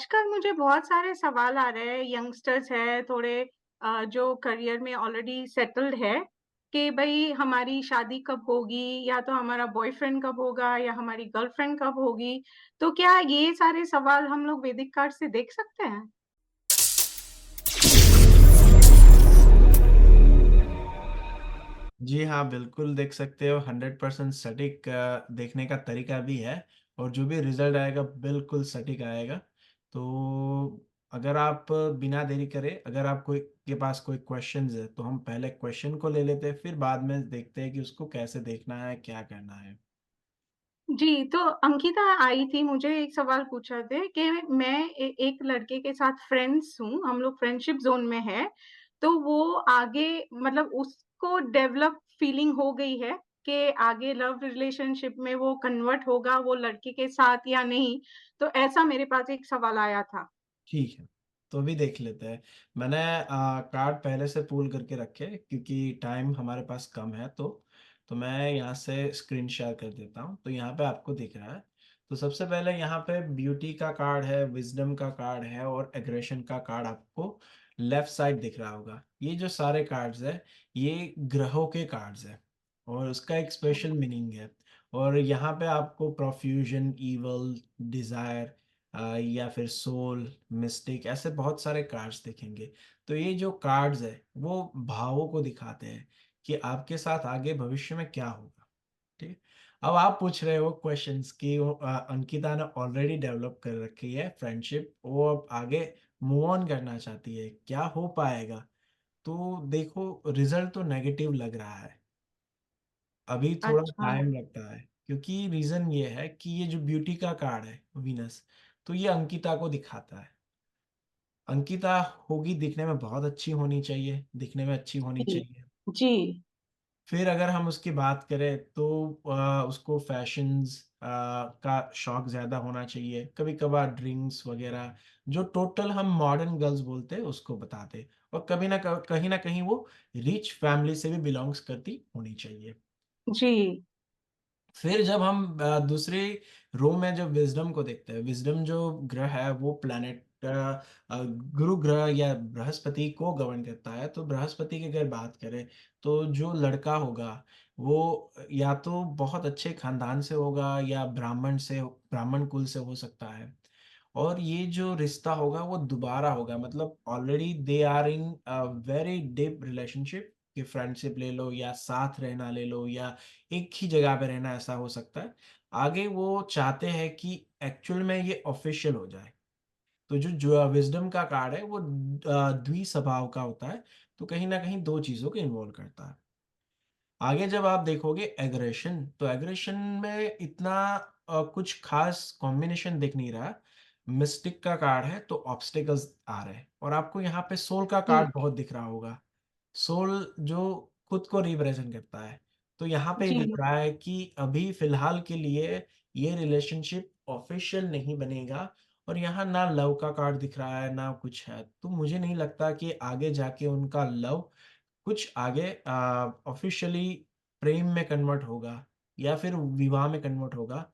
आजकल मुझे बहुत सारे सवाल आ रहे हैं, यंगस्टर्स हैं थोड़े जो करियर में ऑलरेडी सेटल्ड है कि भई हमारी शादी कब होगी या तो हमारा बॉयफ्रेंड कब होगा या हमारी गर्लफ्रेंड कब होगी। तो क्या ये सारे सवाल हम लोग वैदिक कार्ड से देख सकते हैं? जी हाँ, बिल्कुल देख सकते हो 100% सटीक देखने का तरीका भी है और जो भी रिज़ल्ट आएगा बिल्कुल सटीक आएगा। तो अगर आप बिना देरी करे अगर आप कोई के पास कोई क्वेश्चन्स है तो हम पहले क्वेश्चन को ले लेते हैं फिर बाद में देखते हैं कि उसको कैसे देखना है, क्या करना है। जी, तो अंकिता आई थी, मुझे एक सवाल पूछा थे कि मैं एक लड़के के साथ फ्रेंड्स हूँ, हम लोग फ्रेंडशिप ज़ोन में हैं, तो वो आगे मतलब उसको डेवलप फीलिंग हो गई है कि आगे लव रिलेशनशिप में वो कन्वर्ट होगा वो लड़के के साथ या नहीं, तो ऐसा मेरे पास एक सवाल आया था। ठीक है, तो भी देख लेते हैं। मैंने कार्ड पहले से पूल करके रखे हैं क्योंकि टाइम हमारे पास कम है तो मैं यहाँ से स्क्रीन शेयर कर देता हूँ। तो यहाँ पे आपको दिख रहा है। तो सबसे पहले यहाँ पे ब्यूटी का कार्ड है, विज़डम का कार्ड है और एग्रेशन का कार्ड आपको लेफ्ट साइड दिख रहा होगा। ये जो सारे कार्ड्स हैं, ये ग्रहों के कार्ड्स हैं और उसका एक स्पेशल मीनिंग है। और यहाँ पे आपको प्रोफ्यूजन, इविल, डिज़ायर या फिर सोल, मिस्टिक ऐसे बहुत सारे कार्ड्स दिखेंगे। तो ये जो कार्ड्स है वो भावों को दिखाते हैं कि आपके साथ आगे भविष्य में क्या होगा, ठीक है? अब आप पूछ रहे हो क्वेश्चंस कि अंकिता ने ऑलरेडी डेवलप कर रखी है फ्रेंडशिप, वो अब आगे मूव ऑन करना चाहती है, क्या हो पाएगा? तो देखो रिज़ल्ट तो नेगेटिव लग रहा है। अभी थोड़ा अच्छा, टाइम लगता है क्योंकि रीज़न ये है कि ये जो ब्यूटी का कार्ड है वीनस, तो ये अंकिता को दिखाता है। अंकिता होगी दिखने में बहुत अच्छी होनी चाहिए, दिखने में अच्छी होनी जी, चाहिए। जी, फिर अगर हम उसकी बात करें तो उसको फ़ैशन्स का शौक ज़्यादा होना चाहिए। कभी-कभार ड्रिंक्स वग़ैरह जो टोटल हम मॉडर्न गर्ल्स बोलते हैं उसको बताते और कभी न क कहीं न कहीं वो रिच फैमिली से भी बिलॉन्ग्स करती होनी चाहिए। जी, फिर जब हम दूसरी रो में जब विज़डम को देखते हैं, विज़डम जो ग्रह है वो प्लैनेट गुरु ग्रह या बृहस्पति को गवर्न करता है। तो बृहस्पति की अगर बात करें, तो जो लड़का होगा वो या तो बहुत अच्छे खानदान से होगा या ब्राह्मण कुल से हो सकता है। और ये जो रिश्ता होगा वो दोबारा होगा मतलब already they are in a very deep relationship कि फ्रेंडशिप ले लो या साथ रहना ले लो या एक ही जगह पे रहना ऐसा हो सकता है। आगे वो चाहते हैं कि एक्चुअल में ये ऑफ़िशियल हो जाए। तो जो विज़डम का कार्ड है वो द्वि-स्वभाव का होता है, तो कहीं न कहीं 2 चीज़ों को इन्वॉल्व करता है। आगे जब आप देखोगे एग्रेशन, तो एग्रेशन में इतना कुछ ख़ास कॉम्बिनेशन दिख नहीं रहा। मिस्टिक का कार्ड है तो ऑब्स्टेकल्स आ रहे हैं और आपको यहाँ पे सोल का जी, कार्ड बहुत दिख रहा होगा। सोल जो खुद को रिप्रेज़ेंट करता है। तो यहाँ पे जी, दिख रहा है कि अभी फ़िलहाल के लिए ये रिलेशनशिप ऑफ़िशियल नहीं बनेगा और यहाँ ना लव का कार्ड दिख रहा है, ना कुछ है। तो मुझे नहीं लगता कि आगे जाके उनका लव कुछ आगे ऑफ़िशियली प्रेम में कन्वर्ट होगा या फिर विवाह में कन्वर्ट होगा।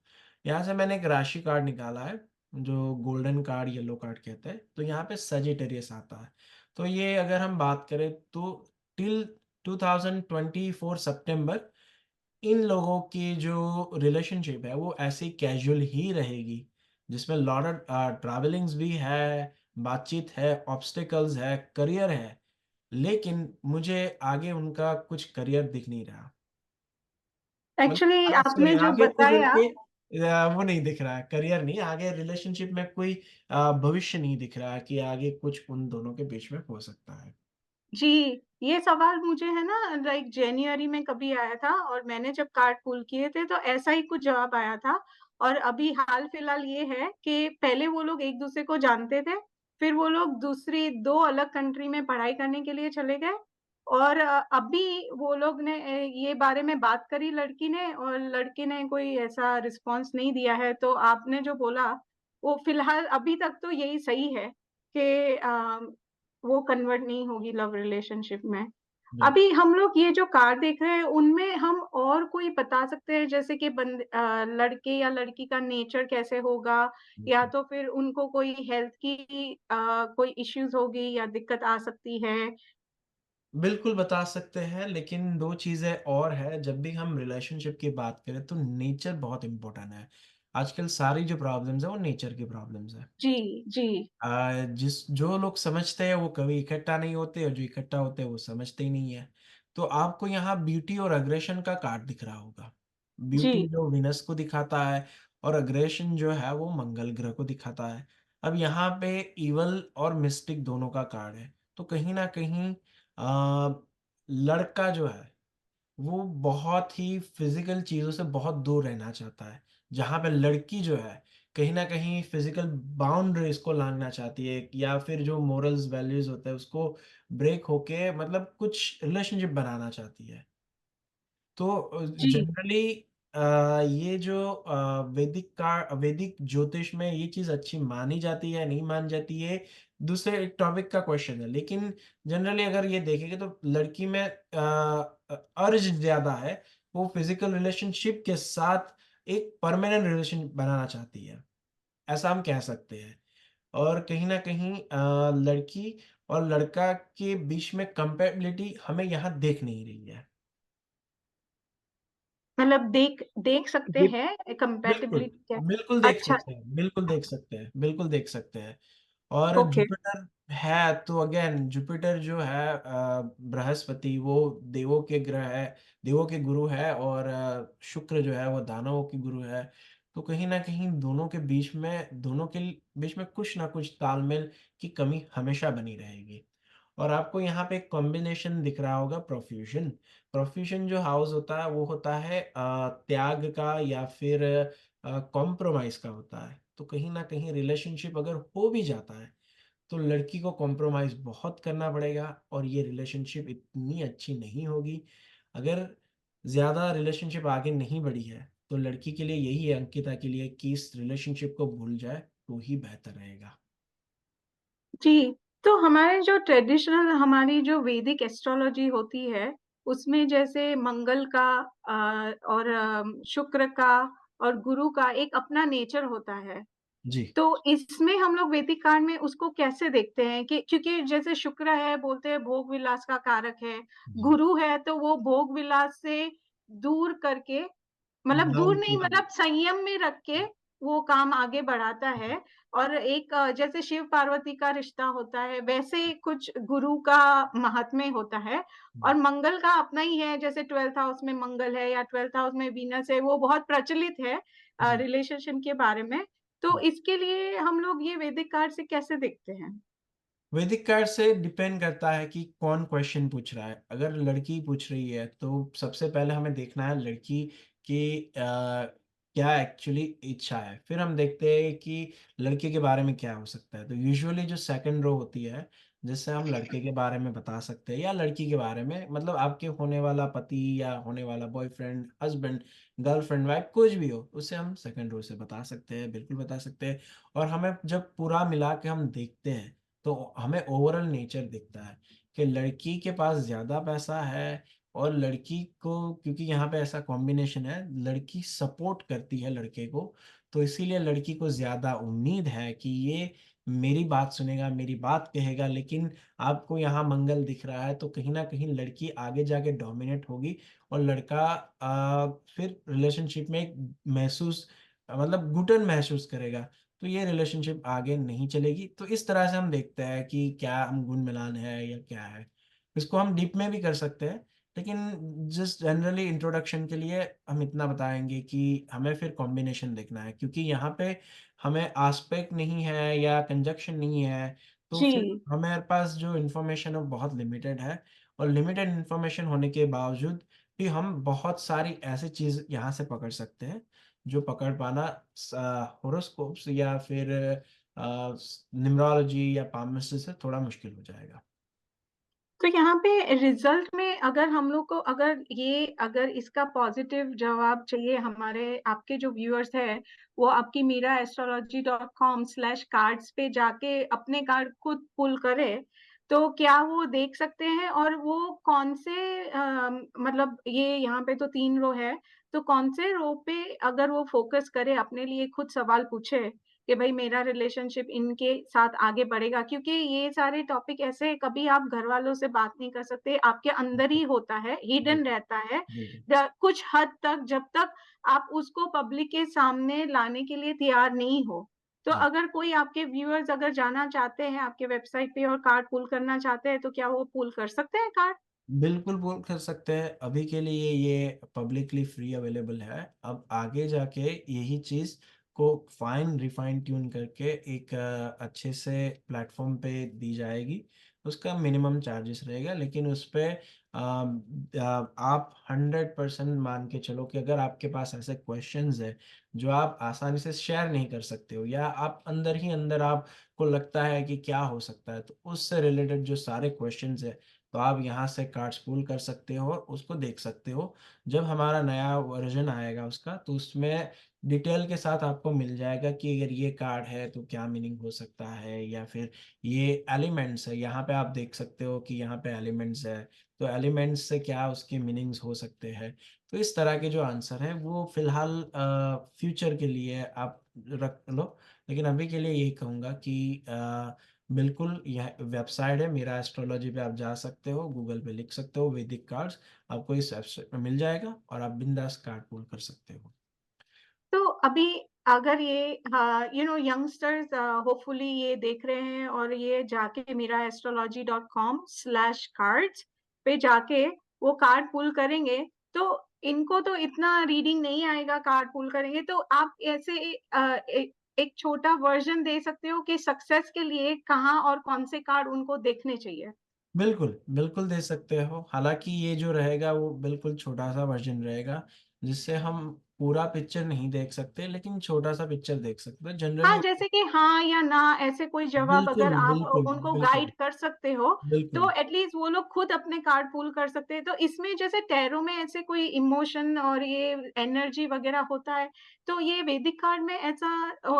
यहाँ से मैंने एक राशि कार्ड निकाला है, जो गोल्डन कार्ड, येलो कार्ड कहते हैं। तो यहाँ पे सजिटेरियस आता है। तो ये अगर हम बात करें तो टिल 2024 सितंबर इन लोगों की जो रिलेशनशिप है वो ऐसे ही कैज़ुअल ही रहेगी, जिसमें लॉट ऑफ ट्रैवलिंग्स भी है, बातचीत है, ऑब्स्टेकल्स है, करियर है। लेकिन मुझे आगे उनका कुछ करियर दिख नहीं रहा। मतलब एक्चुअली सॉरी आपने जो आगे कुछ बताया उनके वो नहीं दिख रहा है, करियर नहीं, आगे रिलेशनशिप में कोई भविष्य नहीं दिख रहा है कि आगे कुछ उन दोनों के बीच में हो सकता है। जी, ये सवाल मुझे है ना लाइक जनवरी में कभी आया था और मैंने जब कार्ड पुल किए थे तो ऐसा ही कुछ जवाब आया था और अभी हाल-फिलहाल ये है कि पहले वो लोग एक-दूसरे को जानते थे, फिर वो लोग दूसरी 2 अलग कंट्री में पढ़ाई करने के लिए चले गए और अभी वो लोग ने ये बारे में बात करी लड़की ने और लड़के ने कोई ऐसा रिस्पॉन्स नहीं दिया है। तो आपने जो बोला, वो फिलहाल अभी तक तो यही सही है कि वो कन्वर्ट नहीं होगी लव रिलेशनशिप में। अभी हम लोग ये जो कार्ड देख रहे हैं उनमें हम और कोई बता सकते हैं, जैसे कि लड़के या लड़की का नेचर कैसे होगा, या बिल्कुल। तो फिर उनको कोई हेल्थ की कोई इश्यूज होगी या दिक्कत आ सकती है? बिल्कुल बता सकते हैं, लेकिन 2 चीज़ें और हैं, जब भी हम रिलेशनशिप की बात करें तो नेचर बहुत इम्पोर्टेंट है। आजकल सारी जो प्रॉब्लम्स हैं वो नेचर की प्रॉब्लम्स हैं। जी, जी, जो लोग समझते हैं वो कभी इकट्ठा नहीं होते और जो इकट्ठा होते हैं वो समझते ही नहीं है। तो आपको यहाँ ब्यूटी और अग्रेशन का कार्ड दिख रहा होगा। ब्यूटी जी, जो वीनस को दिखाता है और अग्रेशन जो है वो मंगल ग्रह को दिखाता है। अब यहाँ पे इविल और मिस्टिक दोनों का कार्ड है। तो कहीं न कहीं लड़का जो है वो बहुत ही फ़िज़िकल चीज़ों से बहुत दूर रहना चाहता है। जहाँ पे लड़की जो है, कहीं न कहीं फ़िज़िकल बाउंड्रीज़ को लाँघना चाहती है या फिर जो मोरल्स वैल्यूज़ होते हैं उसको ब्रेक होके मतलब कुछ रिलेशनशिप बनाना चाहती है। तो जी, जनरली ये जो वैदिक ज्योतिष में ये चीज़ अच्छी मानी जाती है, नहीं मानी जाती है, दूसरे एक टॉपिक का क्वेश्चन है। लेकिन जनरली अगर ये देखेंगे तो लड़की में अर्ज ज़्यादा है, वो फिज़िकल रिलेशनशिप के साथ एक परमानेंट रिलेशन बनाना चाहती है, ऐसा हम कह सकते हैं। और कहीं न कहीं लड़की और लड़का के बीच में कंपैटिबिलिटी हमें यहाँ दिख नहीं रही है। मतलब देख देख सकते जी। हैं बिल्कुल, कंपैटिबिलिटी क्या? बिल्कुल देख अच्छा, सकते हैं, बिल्कुल देख सकते हैं, बिल्कुल देख सकते हैं। और ओके, जुपिटर है तो अगेन जुपिटर जो है बृहस्पति वो देवों के ग्रह है, देवों के गुरु है और शुक्र जो है वो दानवों के गुरु है। तो कहीं न कहीं दोनों के बीच में कुछ न कुछ तालमेल की कमी हमेशा बनी रहेगी। और आपको यहाँ पे एक कॉम्बिनेशन दिख रहा होगा प्रोफ्यूजन। प्रोफ्यूजन जो हाउस होता है वो होता है त्याग का या फिर कॉम्प्रोमाइज़ का होता है। तो कहीं न कहीं रिलेशनशिप अगर हो भी जाता है, तो लड़की को कॉम्प्रोमाइज़ बहुत करना पड़ेगा और ये रिलेशनशिप इतनी अच्छी नहीं होगी। अगर ज़्यादा रिलेशनशिप आगे नहीं बढ़ी है, तो लड़की के लिए यही है अंकिता के लिए कि इस रिलेशनशिप को भूल जाए, तो ही बेहतर रहेगा। जी। तो हमारे जो ट्रेडिशनल हमारी जो वैदिक एस्ट्रोलॉजी होती है, उसमें जैसे मंगल का और शुक्र का और गुरु का एक अपना नेचर होता है। जी, तो इसमें हम लोग वैदिक काल में उसको कैसे देखते हैं कि क्योंकि जैसे शुक्र है बोलते हैं भोग विलास का कारक है, जी। गुरु है तो वो भोग विलास से दूर करके, मतलब दूर डाउन नहीं, टू अर्थ। मतलब संयम में रख के वो काम आगे बढ़ाता है। और एक जैसे शिव-पार्वती का रिश्ता होता है, वैसे कुछ गुरु का महात्म्य होता है। और जी, मंगल का अपना ही है, जैसे 12th हाउस में मंगल है या 12th हाउस में वीनस है, वो बहुत प्रचलित है जी। रिलेशनशिप के बारे में। तो इसके लिए हम लोग ये वैदिक कार्ड से कैसे देखते हैं? वैदिक कार्ड से डिपेंड करता है कि कौन क्वेश्चन पूछ रहा है। अगर लड़की पूछ रही है तो सबसे पहले हमें देखना है लड़की की क्या एक्चुअली इच्छा है। फिर हम देखते हैं कि लड़के के बारे में क्या हो सकता है। तो यूजुअली जो सेकंड रो होती है, जिससे हम लड़के के बारे में बता सकते हैं या लड़की के बारे में मतलब आपके होने वाला पति या होने वाला बॉयफ्रेंड, हस्बैंड, गर्लफ्रेंड, वाइफ कुछ भी हो, उसे हम सेकंड रो से बता सकते हैं, बिल्कुल बता सकते हैं। और हमें जब पूरा मिला के हम देखते हैं तो हमें ओवरऑल नेचर दिखता है कि लड़की के पास ज़्यादा पैसा है और लड़की को क्योंकि यहाँ पे ऐसा कॉम्बिनेशन है, लड़की सपोर्ट करती है लड़के को, तो इसीलिए लड़की को ज़्यादा उम्मीद है कि ये मेरी बात सुनेगा, मेरी बात कहेगा। लेकिन आपको यहाँ मंगल दिख रहा है, तो कहीं न कहीं लड़की आगे जाके डोमिनेट होगी और लड़का फिर रिलेशनशिप में एक मतलब घुटन महसूस करेगा। तो ये रिलेशनशिप आगे नहीं चलेगी। तो इस तरह से हम देखते हैं कि क्या हम गुण-मिलान है या क्या है। इसको हम डीप में भी कर सकते हैं, लेकिन जस्ट जनरली इंट्रोडक्शन के लिए हम इतना बताएँगे कि हमें फिर कॉम्बिनेशन देखना है क्योंकि यहाँ पे हमें एस्पेक्ट नहीं है या कंजंक्शन नहीं है, तो जी। फिर हमारे पास जो इन्फॉर्मेशन है वो बहुत लिमिटेड है और लिमिटेड इन्फॉर्मेशन होने के बावजूद भी हम बहुत सारी ऐसी चीज़ यहाँ से पकड़ सकते हैं, जो पकड़ पाना होरोस्कोप्स या फिर न्यूमरोलॉजी या पामस्ट्री से थोड़ा मुश्किल हो जाएगा। तो यहाँ पे रिज़ल्ट में अगर हम लोग को अगर इसका पॉज़िटिव जवाब चाहिए, हमारे आपके जो व्यूअर्स हैं, वो आपकी मीरा एस्ट्रोलॉजी.com/कार्ड्स पे जाके अपने कार्ड खुद पुल करें, तो क्या वो देख सकते हैं? और वो कौन से मतलब ये यहाँ पे तो 3 रो है, तो कौन से रो पे अगर वो फ़ोकस करे, अपने लिए खुद सवाल पूछे कि भई मेरा रिलेशनशिप इनके साथ आगे बढ़ेगा, क्योंकि ये सारे टॉपिक ऐसे कभी आप घरवालों से बात नहीं कर सकते, आपके अंदर ही होता है, जी, हिडन रहता है। जी, जी। कुछ हद तक जब तक आप उसको पब्लिक के सामने लाने के लिए तैयार नहीं हो। तो जी। अगर कोई आपके व्यूअर्स अगर जाना चाहते हैं आपके वेबसाइट पे और कार्ड पुल करना चाहते हैं, तो क्या वो पुल कर सकते हैं कार्ड? बिल्कुल पुल कर सकते हैं। अभी के लिए ये पब्लिकली फ्री अवेलेबल है। अब आगे जाके यही चीज़ को रिफाइन ट्यून करके एक अच्छे से प्लेटफ़ॉर्म पे दी जाएगी। उसका मिनिमम चार्जेस रहेगा, लेकिन उसपे आप 100% मान के चलो कि अगर आपके पास ऐसे क्वेश्चन्स हैं, जो आप आसानी से शेयर नहीं कर सकते हो, या आप अंदर ही अंदर आपको लगता है कि क्या हो सकता है, तो उससे रिलेटेड जो सारे क्वेश्चन्स हैं, तो आप यहाँ से कार्ड्स पुल कर सकते हो और उसको देख सकते हो। जब हमारा नया वर्ज़न आएगा उसका, तो उसमें डिटेल के साथ आपको मिल जाएगा कि अगर ये कार्ड है तो क्या मीनिंग हो सकता है, या फिर ये एलिमेंट्स है, यहाँ पे आप देख सकते हो कि यहाँ पे एलिमेंट्स है, तो एलिमेंट्स से क्या उसके मीनिंग्स हो सकते हैं। तो इस तरह के जो आंसर हैं वो फ़िलहाल फ्यूचर के लिए आप रख लो, लेकिन अभी के लिए यही कहूँगा कि बिल्कुल, यह वेबसाइट है मेरा एस्ट्रोलॉजी पे, आप जा सकते हो, गूगल पे लिख सकते हो वैदिक कार्ड्स, आपको इस वेबसाइट पे मिल जाएगा और आप बिंदास कार्ड पुल कर सकते हो। तो अभी अगर ये यंगस्टर्स होपफुली ये देख रहे हैं और ये जाके मेरा astrology.com/cards पे जाके वो कार्ड पुल करेंगे, तो इनको तो इतना रीडिंग नहीं आएगा, कार्ड पुल करेंगे, तो आप ऐसे एक छोटा वर्ज़न दे सकते हो कि सक्सेस के लिए कहाँ और कौन से कार्ड उनको देखने चाहिए? बिल्कुल, बिल्कुल दे सकते हो। हालाँकि ये जो रहेगा वो बिल्कुल छोटा-सा वर्ज़न रहेगा, जिससे हम पूरा पिक्चर नहीं देख सकते, लेकिन छोटा-सा पिक्चर देख सकते हैं। हाँ, जनरली जैसे कि हाँ या ना ऐसे कोई जवाब बिल्कुल, अगर आप बिल्कुल, उनको बिल्कुल, गाइड कर सकते हो, तो बिल्कुल। एट लीस्ट वो लोग खुद अपने कार्ड पुल कर सकते हैं। तो इसमें जैसे टैरो में ऐसे कोई इमोशन और ये एनर्जी वगैरह होता है, तो ये वैदिक कार्ड में ऐसा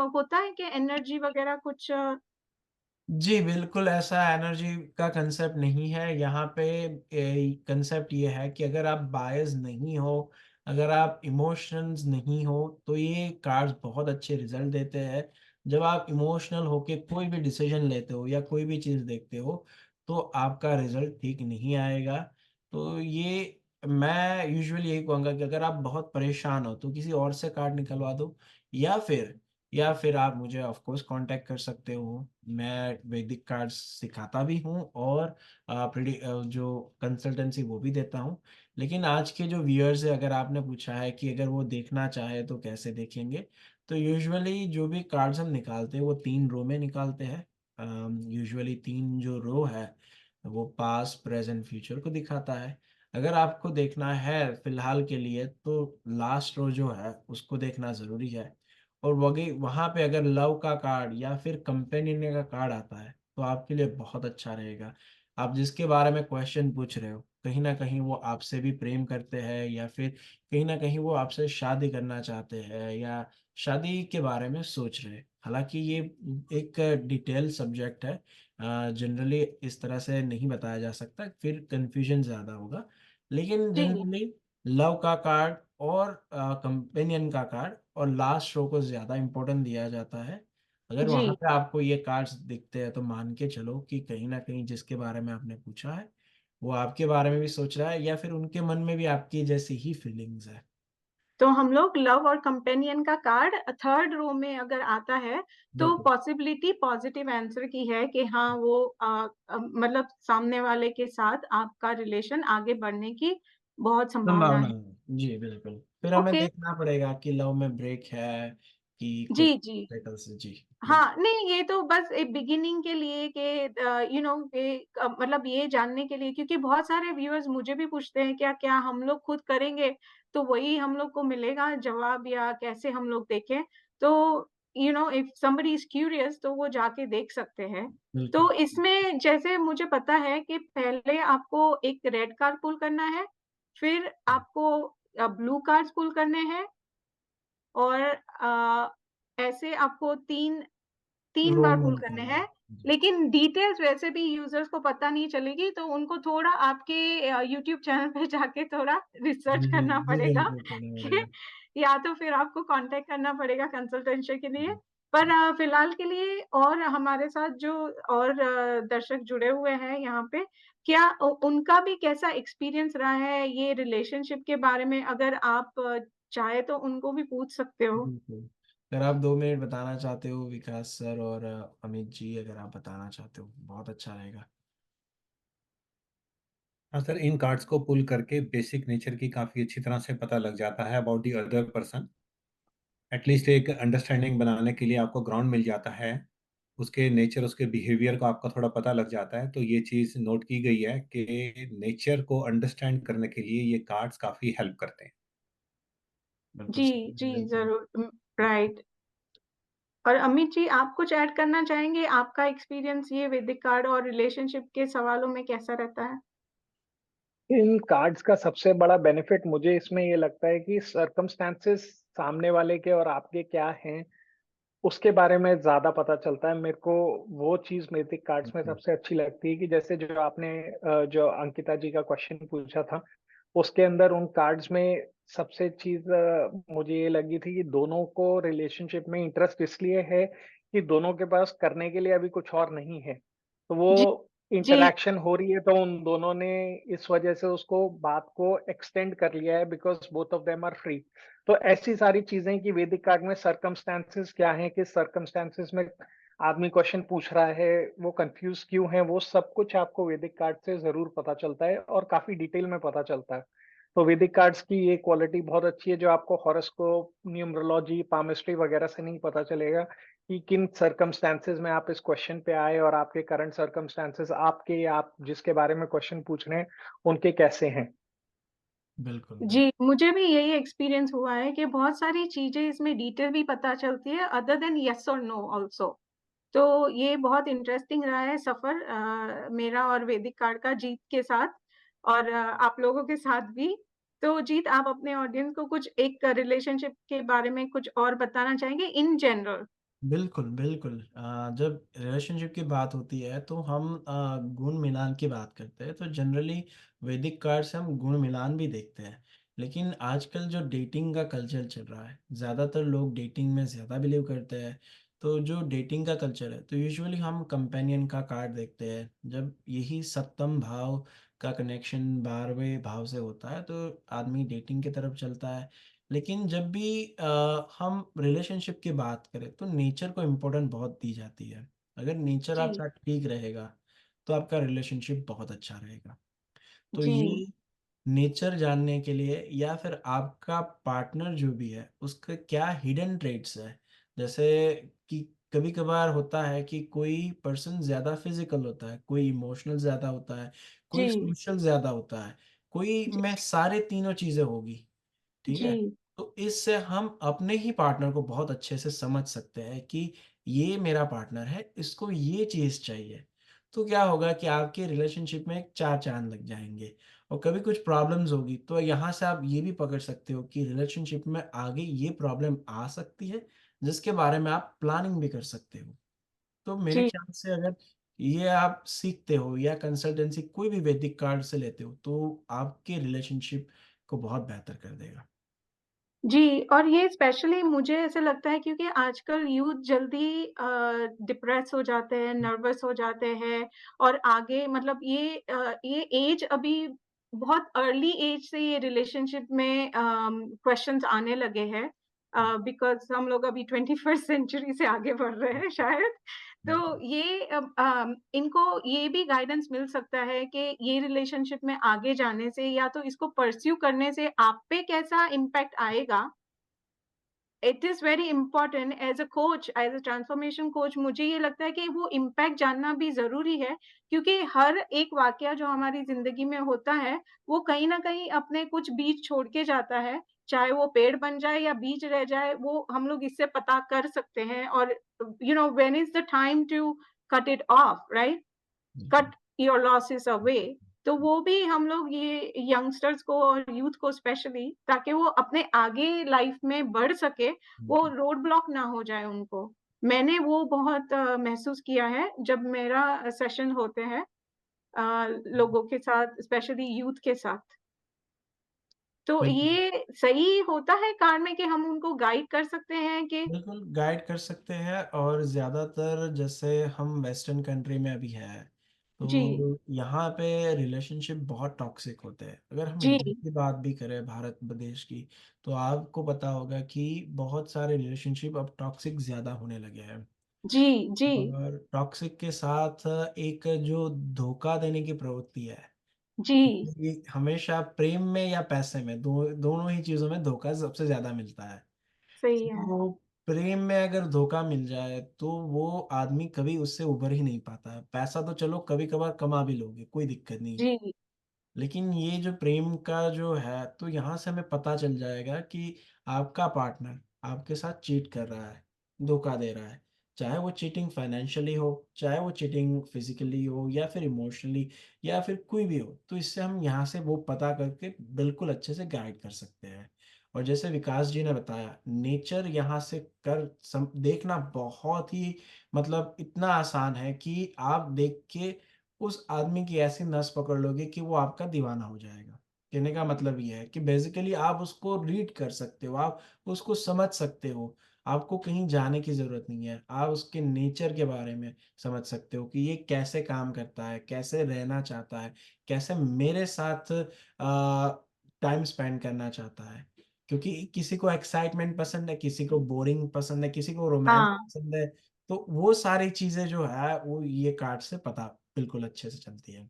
होता है कि एनर्जी वगैरह कुछ जी, बिल्कुल ऐसा एनर्जी का कंसेप्ट नहीं है। यहाँ पे कंसेप्ट ये है कि अगर आप बायस नहीं हो, अगर आप इमोशंस नहीं हो, तो ये कार्ड्स बहुत अच्छे रिज़ल्ट देते हैं। जब आप इमोशनल होके कोई भी डिसीज़न लेते हो या कोई भी चीज़ देखते हो, तो आपका रिज़ल्ट ठीक नहीं आएगा। तो ये मैं यूजुअली यही कहूँगा कि अगर आप बहुत परेशान हो, तो किसी और से कार्ड निकलवा दो, या फिर आप मुझे ऑफ कोर्स कॉन्टैक्ट कर सकते हो। मैं वैदिक कार्ड्स सिखाता भी हूँ और जो कंसल्टेंसी वो भी देता हूँ। लेकिन आज के जो व्यूअर्स हैं, अगर आपने पूछा है कि अगर वो देखना चाहे तो कैसे देखेंगे? तो यूजुअली जो भी कार्ड्स हम निकालते हैं वो 3 रो में निकालते हैं। यूजुअली 3 जो रो है वो पास्ट, प्रेज़ेंट, फ्यूचर को दिखाता है। अगर आपको देखना है फ़िलहाल के लिए तो लास्ट रो जो है उसको देखना ज़रूरी है। और वगे वहाँ पे अगर लव का कार्ड या फिर कंपेनियन का कार्ड आता है, तो आपके लिए बहुत अच्छा रहेगा। आप जिसके बारे में क्वेश्चन पूछ रहे हो, कहीं न कहीं वो आपसे भी प्रेम करते हैं, या फिर कहीं न कहीं वो आपसे शादी करना चाहते हैं, या शादी के बारे में सोच रहे हैं। हालाँकि ये एक डिटेल सब्जेक्ट है, जनरली इस तरह से नहीं बताया जा सकता, फिर कन्फ्यूजन ज़्यादा होगा। लेकिन जी, जनरली लव का कार्ड और कंपेनियन का कार्ड और लास्ट रो को ज़्यादा इम्पोर्टेंस दिया जाता है। अगर वहाँ जी। पे आपको ये कार्ड्स दिखते हैं, तो मान के चलो कि कहीं न कहीं जिसके बारे में आपने पूछा है, वो आपके बारे में भी सोच रहा है, या फिर उनके मन में भी आपकी जैसी ही फीलिंग्स है। तो हम लोग लव और कंपेनियन का कार्ड थर्ड रो में अगर आता है, तो बिल्कुल, पॉसिबिलिटी पॉजिटिव आंसर की है कि हाँ, वो मतलब सामने वाले के साथ आपका रिलेशन आगे बढ़ने की बहुत संभावना संभावना है। है। जी, बिल्कुल। फिर हमें ओके, देखना पड़ेगा कि लव में ब्रेक है कि जी, कुछ जी। सेटल्स जी, बिल्कुल। हाँ, नहीं ये तो बस एक बिगिनिंग के लिए कि कि मतलब ये जानने के लिए, क्योंकि बहुत सारे व्यूअर्स मुझे भी पूछते हैं क्या हम लोग खुद करेंगे, तो वही हम लोग को मिलेगा जवाब या कैसे हम लोग देखें। तो इफ समबडी इज़ क्यूरियस तो वो जाके देख सकते हैं। बिल्कुल। तो इसमें जैसे मुझे पता है कि पहले आपको एक रेड कार्ड पुल करना है, फिर आपको ब्लू कार्ड्स पुल करने हैं और ऐसे आपको 3 रो बार में पुल करने निकालना हैं। है। लेकिन डिटेल्स वैसे भी यूज़र्स को पता नहीं चलेगी, तो उनको थोड़ा आपके यूट्यूब चैनल पे जाके थोड़ा रिसर्च जी, जी, करना जी, पड़ेगा बिल्कुल करना कि पड़ेगा। या तो फिर आपको कॉन्टैक्ट करना पड़ेगा कंसल्टेंसी के लिए। पर फिलहाल के लिए और हमारे साथ जो और दर्शक जुड़े हुए हैं यहाँ पे, क्या उनका भी कैसा एक्सपीरियंस रहा है ये रिलेशनशिप के बारे में? अगर आप चाहें तो उनको भी पूछ सकते हो। बिल्कुल। अगर आप 2 मिनट बताना चाहते हो विकास सर और अमित जी अगर आप बताना चाहते हो, बहुत अच्छा रहेगा। हाँ सर, इन कार्ड्स को पुल करके बेसिक नेचर की काफ़ी अच्छी तरह से पता लग जाता है about the other person. At least एक अंडरस्टैंडिंग बनाने के लिए आपको ग्राउंड मिल जाता है। उसके नेचर, उसके बिहेवियर का आपका थोड़ा पता लग जाता है। तो ये चीज़ नोट की गई है कि नेचर को अंडरस्टैंड करने के लिए ये कार्ड्स काफ़ी हेल्प करते हैं। बिल्कुल जी, सही, जी, बिल्कुल। ज़रूर। राइट। और अमित जी, आप कुछ ऐड करना चाहेंगे? आपका एक्सपीरियंस ये वैदिक कार्ड और रिलेशनशिप के सवालों में कैसा रहता है? इन कार्ड्स का सबसे बड़ा बेनिफिट मुझे इसमें ये लगता है कि सर्कमस्टेंसेस सामने वाले के और आपके क्या हैं, उसके बारे में ज़्यादा पता चलता है। मेरे को वो चीज़ वैदिक कार्ड्स में बिल्कुल, सबसे अच्छी लगती है कि जैसे जो आपने जो अंकिता जी का क्वेश्चन पूछा था, उसके अंदर उन कार्ड्स में सबसे चीज़ मुझे ये लगी थी कि दोनों को रिलेशनशिप में इंटरेस्ट इसलिए है कि दोनों के पास करने के लिए अभी कुछ और नहीं है। तो जी, वो जी, इंटरैक्शन हो रही है तो उन दोनों ने इस वजह से उसको बात को एक्सटेंड कर लिया है because both of them are free. तो ऐसी सारी चीज़ें कि वैदिक कार्ड में सर्कमस्टेंसेस क्या हैं, किस सर्कमस्टेंसेस में आदमी क्वेश्चन पूछ रहा है, वो कन्फ्यूज़ क्यों है, वो सब कुछ आपको वैदिक कार्ड से ज़रूर पता चलता है और काफ़ी डिटेल में पता चलता है। तो वैदिक कार्ड्स की ये क्वालिटी बहुत अच्छी है जो आपको हॉरोस्कोप, न्यूमरोलॉजी, पामिस्ट्री वगैरह से नहीं पता चलेगा कि किन सर्कमस्टेंसेस में आप इस क्वेश्चन पे आए और आपके करंट सर्कमस्टेंसेस आपके या आप जिसके बारे में क्वेश्चन पूछ रहे हैं, उनके कैसे हैं। बिल्कुल, बिल्कुल। जी, मुझे भी यही एक्सपीरियंस हुआ है कि बहुत सारी चीज़ें इसमें डिटेल भी पता चलती है अदर देन येस और नो आल्सो। तो ये बहुत इंटरेस्टिंग रहा है सफ़र मेरा और वैदिक कार्ड का जीत के साथ और आप लोगों के साथ भी। तो जीत, आप अपने ऑडियंस को कुछ एक रिलेशनशिप के बारे में कुछ और बताना चाहेंगे इन जनरल? बिल्कुल, बिल्कुल। जब रिलेशनशिप की बात होती है तो हम गुण मिलान की बात करते हैं, तो जनरली वैदिक कार्ड से हम गुण मिलान भी देखते हैं। लेकिन आजकल जो डेटिंग का कल्चर चल रहा है, ज़्यादातर लोग डेटिंग में ज़्यादा बिलीव करते हैं। तो जो डेटिंग का कल्चर है, तो यूजुअली हम कंपेनियन का कार्ड देखते हैं। जब यही सप्तम भाव का कनेक्शन 12वें भाव से होता है, तो आदमी डेटिंग की तरफ चलता है। लेकिन जब भी हम रिलेशनशिप की बात करें तो नेचर को इम्पोर्टेंस बहुत दी जाती है। अगर नेचर जी, आपका ठीक रहेगा, तो आपका रिलेशनशिप बहुत अच्छा रहेगा। तो जी, ये नेचर जानने के लिए या फिर आपका पार्टनर जो भी है, उसके क्या हिडन ट्रेट्स है। जैसे कि कभी-कभार होता है कि कोई पर्सन ज़्यादा फिज़िकल होता है, कोई इमोशनल ज़्यादा होता है, कोई जी, सोशल ज़्यादा होता है, कोई जी, में सारे तीनों चीज़ें होगी। ठीक है? जी, तो इससे हम अपने ही पार्टनर को बहुत अच्छे से समझ सकते हैं कि ये मेरा पार्टनर है, इसको ये चीज़ चाहिए। तो क्या होगा कि आपके रिलेशनशिप में 4 चाँद लग जाएँगे और कभी कुछ प्रॉब्लम्स होगी, तो यहाँ से आप ये भी पकड़ सकते हो कि रिलेशनशिप में आगे ये प्रॉब्लम आ सकती है, जिसके बारे में आप प्लानिंग भी कर सकते हो। तो मेरे जी। ख्याल से अगर ये आप सीखते हो या कंसल्टेंसी कोई भी वैदिक कार्ड से लेते हो, तो आपके रिलेशनशिप को बहुत बेहतर कर देगा। जी, और ये स्पेशली मुझे ऐसा लगता है क्योंकि आजकल यूथ जल्दी डिप्रेस हो जाते हैं, नर्वस हो जाते हैं और आगे मतलब ये एज अभी बहुत अर्ली एज से ये रिलेशनशिप में क्वेश्चन्स आने लगे हैं बिकॉज़ हम लोग अभी 21st सेंचुरी से आगे बढ़ रहे हैं शायद। तो बिल्कुल। ये इनको ये भी गाइडेंस मिल सकता है कि ये रिलेशनशिप में आगे जाने से या तो इसको परस्यू करने से आप पे कैसा इम्पैक्ट आएगा। It is very important as a coach, as a transformation coach मुझे ये लगता है कि वो इम्पैक्ट जानना भी ज़रूरी है, क्योंकि हर एक वाक़या जो हमारी ज़िंदगी में होता है, वो कहीं न कहीं अपने कुछ बीज छोड़ के जाता है। चाहे वो पेड़ बन जाए या बीज रह जाए, वो हम लोग इससे पता कर सकते हैं और when is the time to cut it off, right? बिल्कुल। Cut your losses away. तो वो भी हम लोग ये यंगस्टर्स को और यूथ को स्पेशली ताकि वो अपने आगे लाइफ में बढ़ सके, वो बिल्कुल। रोड ब्लॉक ना हो जाए उनको। मैंने वो बहुत महसूस किया है जब मेरा सेशन होते हैं लोगों के साथ, स्पेशली यूथ के साथ। तो बिल्कुल। ये सही होता है कार में कि हम उनको गाइड कर सकते हैं कि बिल्कुल गाइड कर सकते हैं, और ज़्यादातर जैसे हम वेस्टर्न कंट्री में अभी है, जी, तो यहाँ पे रिलेशनशिप बहुत टॉक्सिक होते हैं। अगर हम जी, इंडिया की बात भी करें, भारत देश की, तो आपको पता होगा कि बहुत सारे रिलेशनशिप अब टॉक्सिक ज़्यादा होने लगे हैं। जी, जी, और टॉक्सिक के साथ एक जो धोखा देने की प्रवृत्ति है, जी, ये हमेशा प्रेम में या पैसे में, दोनों ही चीज़ों में धोखा सबसे ज़्यादा मिलता है। सही है। तो प्रेम में अगर धोखा मिल जाए तो वो आदमी कभी उससे उभर ही नहीं पाता है। पैसा तो चलो कभी-कभार कमा भी लोगे, कोई दिक्कत नहीं है। जी, लेकिन ये जो प्रेम का जो है, तो यहाँ से हमें पता चल जाएगा कि आपका पार्टनर आपके साथ चीट कर रहा है, धोखा दे रहा है। चाहे वो चीटिंग फाइनेंशियली हो, चाहे वो चीटिंग फिज़िकली हो या फिर इमोशनली या फिर कोई भी हो। तो इससे हम यहाँ से वो पता करके बिल्कुल अच्छे से गाइड कर सकते हैं। और जैसे विकास जी ने बताया, नेचर यहाँ से देखना बहुत ही, मतलब इतना आसान है कि आप देख के उस आदमी की ऐसी नस पकड़ लोगे कि वो आपका दीवाना हो जाएगा। कहने का मतलब ये है कि बेसिकली आप उसको रीड कर सकते हो, आप उसको समझ सकते हो। आपको कहीं जाने की ज़रूरत नहीं है। आप उसके नेचर के बारे में समझ सकते हो कि ये कैसे काम करता है, कैसे रहना चाहता है, कैसे मेरे साथ टाइम स्पेंड करना चाहता है। क्योंकि किसी को एक्साइटमेंट पसंद है, किसी को बोरिंग पसंद है, किसी को रोमांस हाँ, पसंद है। तो वो सारी चीज़ें जो है, वो ये कार्ड से पता बिल्कुल अच्छे से चलती है।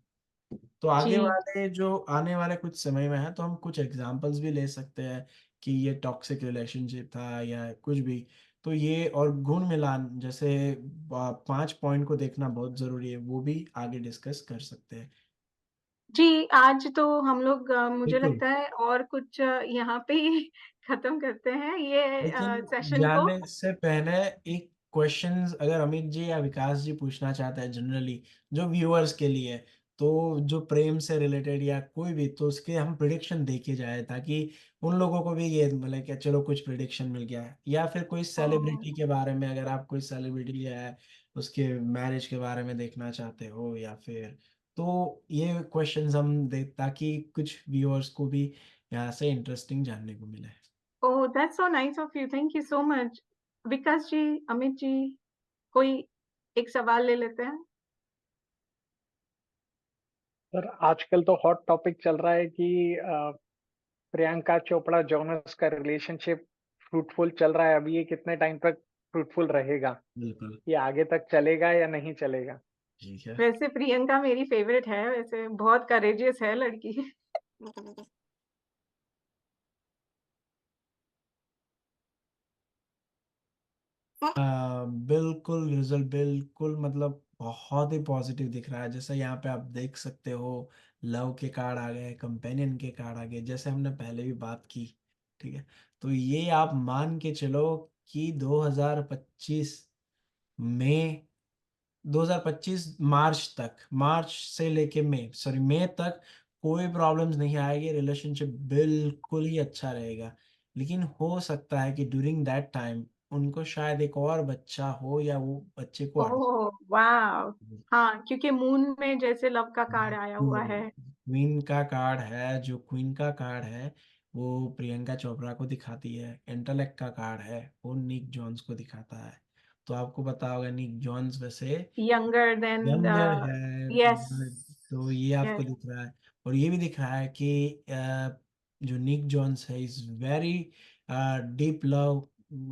तो आगे जी, वाले जो आने वाले कुछ समय में है, तो हम कुछ एग्ज़ाम्पल्स भी ले सकते हैं कि ये टॉक्सिक रिलेशनशिप था या कुछ भी। तो ये और गुण मिलान जैसे 5 पॉइंट को देखना बहुत ज़रूरी है, वो भी आगे डिस्कस कर सकते हैं। जी, आज तो हम लोग मुझे बिल्कुल। लगता है और कुछ यहाँ पे ही खत्म करते हैं ये लेकिन सेशन को। जाने से पहले एक क्वेश्चंस अगर अमित जी या विकास जी पूछना चाहते हैं जनरली, जो व्यूअर्स के लिए, तो जो प्रेम से रिलेटेड या कोई भी, तो उसके हम प्रिडिक्शन देके जाए ताकि उन लोगों को भी ये मतलब कि चलो कुछ प्रिडिक्शन मिल गया है। या फिर कोई सेलिब्रिटी ओह! के बारे में, अगर आप कोई सेलिब्रिटी है उसके मैरिज के बारे में देखना चाहते हो, या फिर तो ये क्वेश्चंस हम दे ताकि कुछ व्यूअर्स को भी यहाँ से इंटरेस्टिंग जानने को मिले। Oh, that's so nice of you, thank you so much. Vikas ji, Amit ji, कोई एक सवाल ले लेते हैं? सर आजकल तो हॉट टॉपिक चल रहा है कि प्रियंका चोपड़ा जोनस का रिलेशनशिप फ्रूटफुल चल रहा है। अभी ये कितने टाइम तक फ्रूटफुल रहेगा? बिल्कुल। ये आगे तक चलेगा या नहीं चलेगा? ठीक है। वैसे प्रियंका मेरी फेवरेट है, वैसे बहुत करेजियस है लड़की। बिल्कुल रिजल्ट बिल्कुल, मतलब बहुत ही पॉजिटिव दिख रहा है। जैसे यहाँ पे आप देख सकते हो, लव के कार्ड आ गए, कंपेनियन के कार्ड आ गए, जैसे हमने पहले भी बात की। ठीक है। तो ये आप मान के चलो कि 2025 में 2025 मार्च तक, मार्च से लेके मई तक कोई प्रॉब्लम्स नहीं आएगी, रिलेशनशिप बिल्कुल ही अच्छा रहेगा। लेकिन हो सकता है कि ड्यूरिंग दैट टाइम उनको शायद एक और बच्चा हो या वो बच्चे को ओह, वाव! हाँ, क्योंकि मून में जैसे लव का कार्ड आया हुआ है। क्वीन का कार्ड है, जो क्वीन का कार्ड है वो प्रियंका चोपड़ा को दिखाती है। इंटेलेक्ट का कार्ड है वो निक जॉन्स को दिखाता है। तो आपको पता होगा निक जॉन्स वैसे यंगर देन द यंगर है, यस, तो ये आपको यस, दिख रहा है। और ये भी दिख रहा है कि जो निक जॉन्स है इज वेरी डीप लव,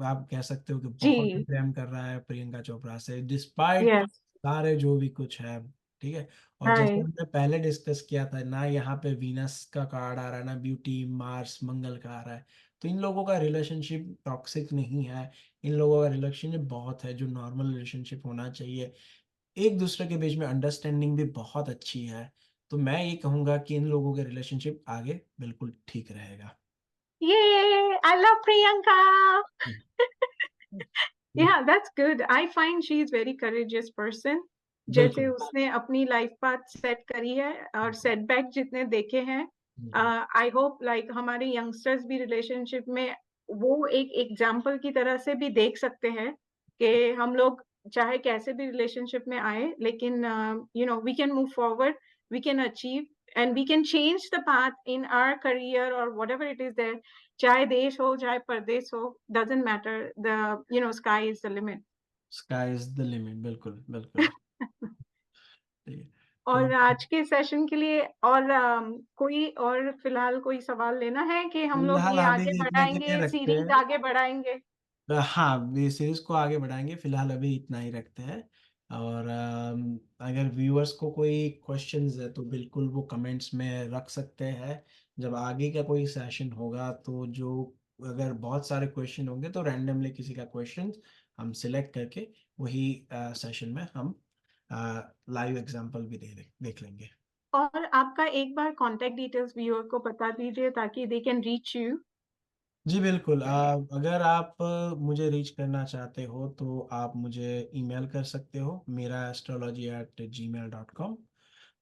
आप कह सकते हो कि बहुत ही जी, प्रेम कर रहा है प्रियंका चोपड़ा से, डिस्पाइट यस, सारे जो भी कुछ है। ठीक है। और जैसे राइट। हमने पहले डिस्कस किया था ना, यहाँ पे वीनस का कार्ड आ रहा है ना, ब्यूटी मार्स मंगल का आ रहा है। तो इन लोगों का रिलेशनशिप टॉक्सिक नहीं है। इन लोगों का रिलेशनशिप बहुत है जो नॉर्मल रिलेशनशिप होना चाहिए। एक दूसरे के बीच में अंडरस्टैंडिंग भी बहुत अच्छी है। तो मैं ये कहूँगा कि इन लोगों के रिलेशनशिप आगे बिल्कुल ठीक रहेगा। Yay! I love Priyanka. Hmm, Yeah, that's good. I find she is very courageous person. जैसे बिल्कुल। उसने अपनी लाइफ पाथ सेट करी है और हुँ, सेटबैक जितने देखे हैं, हुँ, हुँ। आई होप लाइक हमारे यंगस्टर्स भी रिलेशनशिप में वो एक एग्जाम्पल की तरह से भी देख सकते हैं कि हम लोग चाहे कैसे भी रिलेशनशिप में आए, लेकिन you know we can move forward, we can achieve and we can change the path in our career और व्हाटएवर इट इज देयर, चाहे देश हो चाहे परदेश हो, doesn't matter, the you know sky is the limit. Sky is the limit, बिल्कुल बिल्कुल। ठीक है, और तो आज के सेशन के लिए और कोई और फिलहाल कोई सवाल लेना है कि हम लोग फिलहाल ये अभी आगे इतने के लिए बढ़ाएंगे, रखते सीरीज हैं। आगे बढ़ाएंगे? हाँ, ये सीरीज को आगे बढ़ाएंगे, फिलहाल अभी इतना ही रखते हैं। और अगर व्यूअर्स को कोई क्वेश्चंस है तो बिल्कुल वो कमेंट्स में रख सकते हैं। जब आगे का कोई सेशन होगा तो जो अगर बहुत सारे क्वेश्चन होंगे तो रैंडमली किसी का क्वेश्चन हम सिलेक्ट करके वही सेशन में हम लाइव एग्जांपल भी देख लेंगे। और आपका एक बार कांटेक्ट डिटेल्स व्यूअर को बता दीजिए ताकि दे कैन रीच यू। जी बिल्कुल, अगर आप मुझे रीच करना चाहते हो तो आप मुझे ईमेल कर सकते हो, मेरा astrology@gmail.com।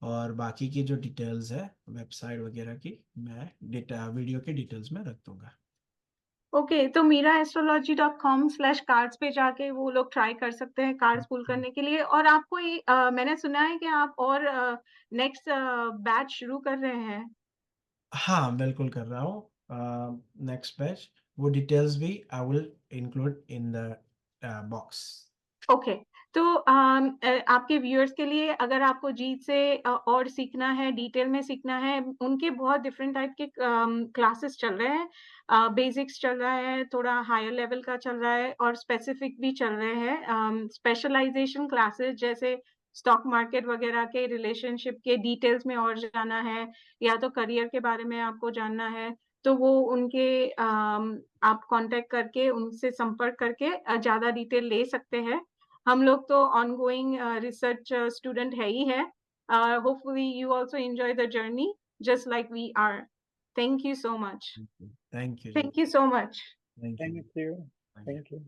और बाकी की जो डिटेल्स है वेबसाइट वगैरह की, मैं डेटा वीडियो के डिटेल्स में रख दूंगा। ओके, तो mirastrology.com/cards पे जाके वो लोग ट्राई कर सकते हैं कार्ड्स पुल करने के लिए। और आपको मैंने सुना है कि आप और नेक्स्ट बैच शुरू कर रहे हैं। हाँ बिल्कुल कर रहा हूँ नेक्स्ट बैच, वो डिटेल्स भी I will include in the box. Okay, तो आपके व्यूअर्स के लिए अगर आपको जीत से और सीखना है, डिटेल में सीखना है, उनके बहुत डिफरेंट टाइप के क्लासेस चल रहे हैं। बेसिक्स चल रहा है, थोड़ा हायर लेवल का चल रहा है और स्पेसिफिक भी चल रहे हैं। स्पेशलाइजेशन क्लासेस जैसे स्टॉक मार्केट वगैरह के रिलेशनशिप के डिटेल्स में और जाना है, या तो करियर के बारे में आपको जानना है, तो वो उनके आप कांटेक्ट करके उनसे संपर्क करके ज़्यादा डिटेल ले सकते हैं। हम लोग तो ऑनगोइंग रिसर्च स्टूडेंट है ही है। Hopefully you also enjoy the journey just like we are. Thank you so much. Thank you ji. Thank you so much. Thank you. Thank you. Thank you. Thank you.